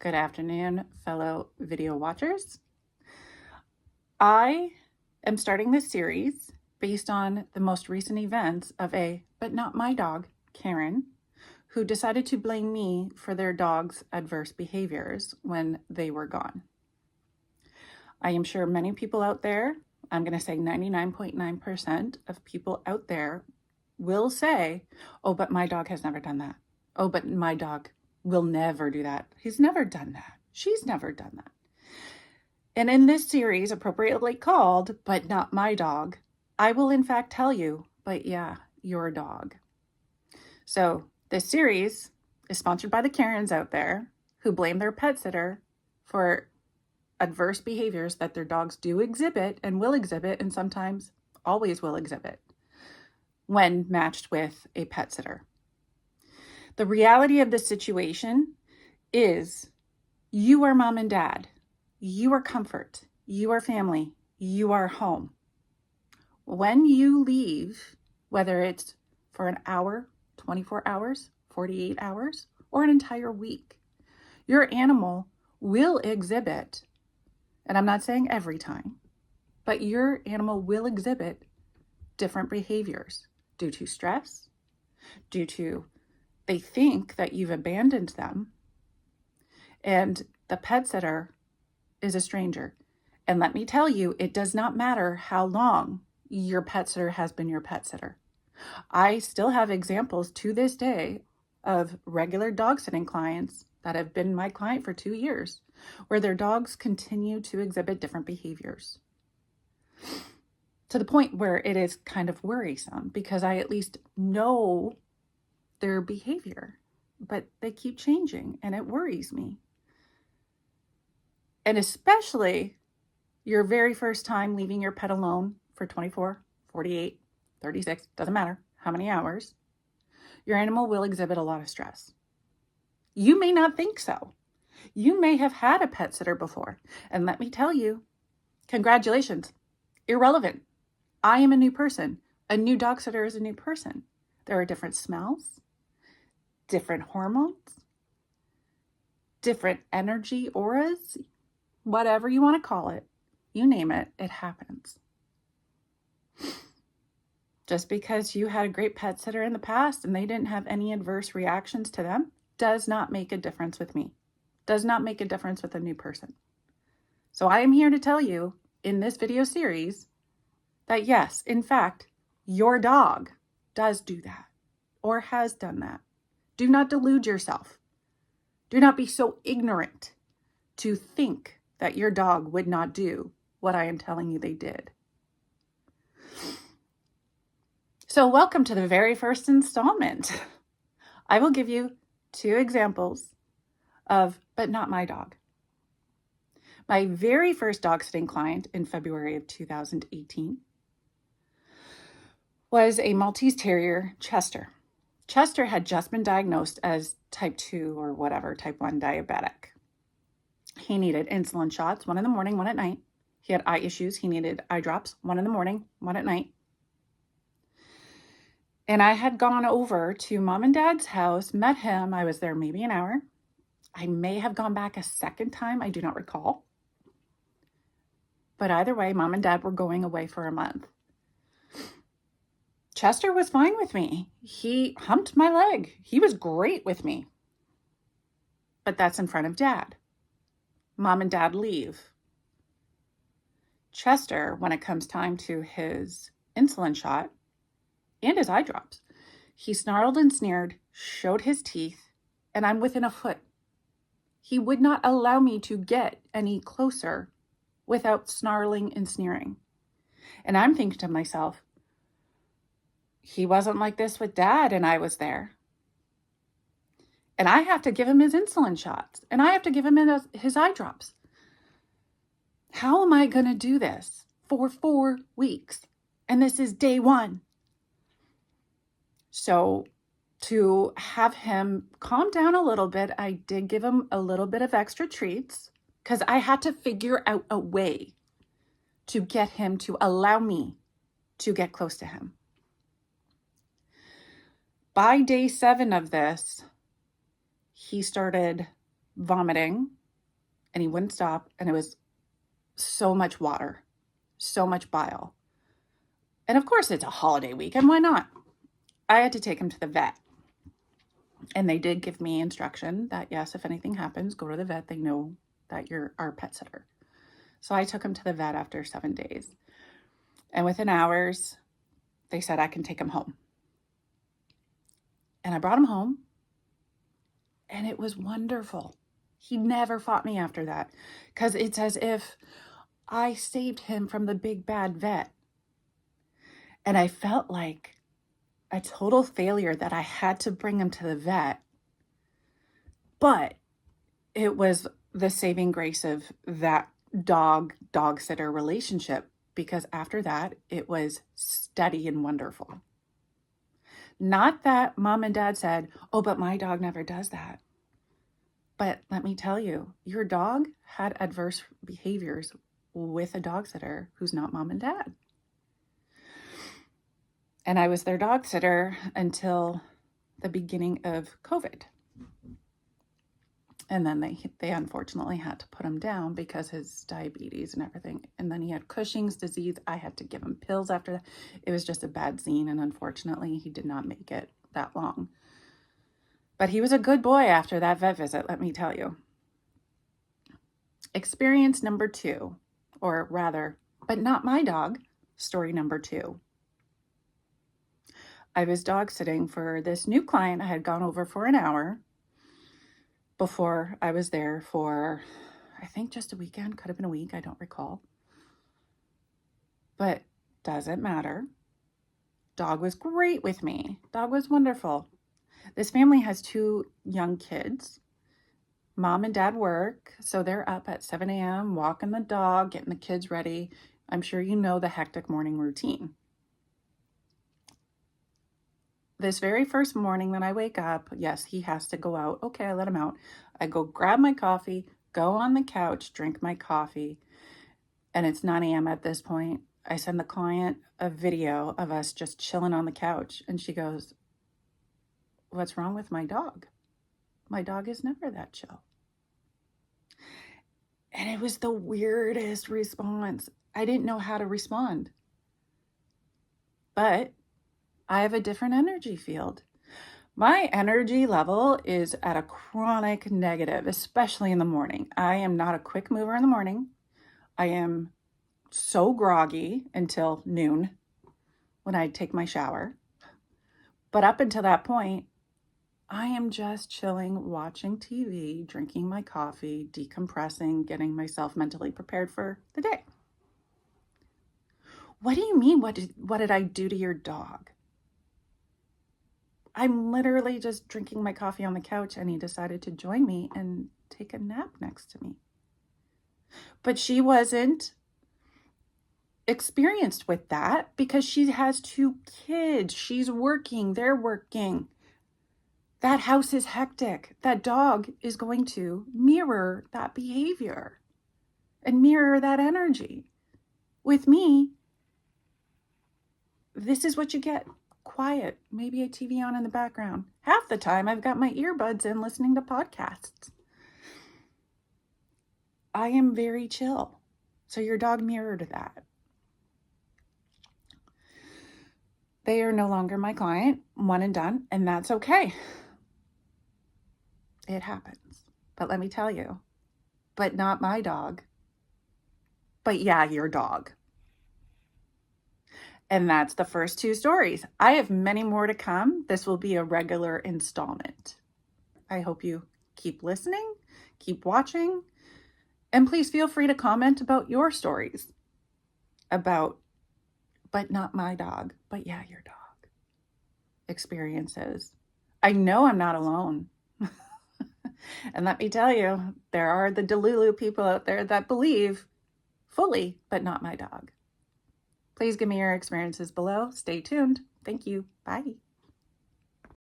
Good afternoon, fellow video watchers. I am starting this series based on the most recent events of but not my dog, Karen, who decided to blame me for their dog's adverse behaviors when they were gone. I am sure many people out there, I'm going to say 99.9% of people out there will say, oh, but my dog has never done that. Oh, but my dog will never do that. He's never done that. She's never done that. And in this series, appropriately called, But Not My Dog, I will in fact tell you, but yeah, your dog. So this series is sponsored by the Karens out there who blame their pet sitter for adverse behaviors that their dogs do exhibit and will exhibit, and sometimes always will exhibit when matched with a pet sitter. The reality of the situation is you are mom and dad. You are comfort. You are family. You are home. When you leave, whether it's for an hour, 24 hours, 48 hours, or an entire week, your animal will exhibit, and I'm not saying every time, but your animal will exhibit different behaviors due to stress, due to they think that you've abandoned them, and the pet sitter is a stranger. And let me tell you, it does not matter how long your pet sitter has been your pet sitter. I still have examples to this day of regular dog sitting clients that have been my client for 2 years, where their dogs continue to exhibit different behaviors to the point where it is kind of worrisome because I at least know their behavior, but they keep changing and it worries me. And especially your very first time leaving your pet alone for 24, 48, 36, doesn't matter how many hours, your animal will exhibit a lot of stress. You may not think so. You may have had a pet sitter before. And let me tell you, congratulations, irrelevant. I am a new person. A new dog sitter is a new person. There are different smells, different hormones, different energy auras, whatever you want to call it, you name it, it happens. Just because you had a great pet sitter in the past and they didn't have any adverse reactions to them does not make a difference with me, does not make a difference with a new person. So I am here to tell you in this video series that yes, in fact, your dog does do that or has done that. Do not delude yourself. Do not be so ignorant to think that your dog would not do what I am telling you they did. So welcome to the very first installment. I will give you 2 examples of, but not my dog. My very first dog sitting client in February of 2018 was a Maltese Terrier, Chester. Chester had just been diagnosed as type 2 or whatever, type 1 diabetic. He needed insulin shots, 1 in the morning, 1 at night. He had eye issues. He needed eye drops, 1 in the morning, 1 at night. And I had gone over to mom and dad's house, met him. I was there maybe an hour. I may have gone back a second time. I do not recall. But either way, mom and dad were going away for a month. Chester was fine with me. He humped my leg. He was great with me. But that's in front of dad. Mom and dad leave. Chester, when it comes time to his insulin shot and his eye drops, he snarled and sneered, showed his teeth, and I'm within a foot. He would not allow me to get any closer without snarling and sneering. And I'm thinking to myself, he wasn't like this with dad and I was there. And I have to give him his insulin shots and I have to give him his eye drops. How am I going to do this for 4 weeks? And this is day 1. So to have him calm down a little bit, I did give him a little bit of extra treats because I had to figure out a way to get him to allow me to get close to him. By day 7 of this, he started vomiting, and he wouldn't stop. And it was so much water, so much bile. And of course, it's a holiday weekend. Why not? I had to take him to the vet. And they did give me instruction that, yes, if anything happens, go to the vet. They know that you're our pet sitter. So I took him to the vet after 7 days. And within hours, they said I can take him home. And I brought him home. And it was wonderful. He never fought me after that. Because it's as if I saved him from the big bad vet. And I felt like a total failure that I had to bring him to the vet. But it was the saving grace of that dog sitter relationship, because after that, it was steady and wonderful. Not that mom and dad said, oh, but my dog never does that. But let me tell you, your dog had adverse behaviors with a dog sitter who's not mom and dad. And I was their dog sitter until the beginning of COVID. And then they unfortunately had to put him down because his diabetes and everything. And then he had Cushing's disease. I had to give him pills after that. It was just a bad scene. And unfortunately, he did not make it that long. But he was a good boy after that vet visit, let me tell you. Experience number 2, or rather, but not my dog, story number 2. I was dog sitting for this new client. I had gone over for an hour before I was there for, I think, just a weekend. Could have been a week. I don't recall. But doesn't matter. Dog was great with me. Dog was wonderful. This family has 2 young kids. Mom and dad work, so they're up at 7 a.m., walking the dog, getting the kids ready. I'm sure you know the hectic morning routine. This very first morning that I wake up, yes, he has to go out. Okay, I let him out. I go grab my coffee, go on the couch, drink my coffee, and it's 9 a.m. at this point. I send the client a video of us just chilling on the couch, and she goes, what's wrong with my dog? My dog is never that chill. And it was the weirdest response. I didn't know how to respond. But I have a different energy field. My energy level is at a chronic negative, especially in the morning. I am not a quick mover in the morning. I am so groggy until noon when I take my shower. But up until that point, I am just chilling, watching TV, drinking my coffee, decompressing, getting myself mentally prepared for the day. What do you mean? What did I do to your dog? I'm literally just drinking my coffee on the couch, and he decided to join me and take a nap next to me. But she wasn't experienced with that because she has 2 kids. She's working, they're working. That house is hectic. That dog is going to mirror that behavior and mirror that energy. With me, this is what you get. Quiet, maybe a TV on in the background. Half the time, I've got my earbuds in listening to podcasts. I am very chill. So your dog mirrored that. They are no longer my client, one and done, and that's okay. It happens. But let me tell you, but not my dog. But yeah, your dog. And that's the first 2 stories. I have many more to come. This will be a regular installment. I hope you keep listening, keep watching, and please feel free to comment about your stories about, but not my dog, but yeah, your dog experiences. I know I'm not alone. And let me tell you, there are the Delulu people out there that believe fully, but not my dog. Please give me your experiences below. Stay tuned. Thank you. Bye.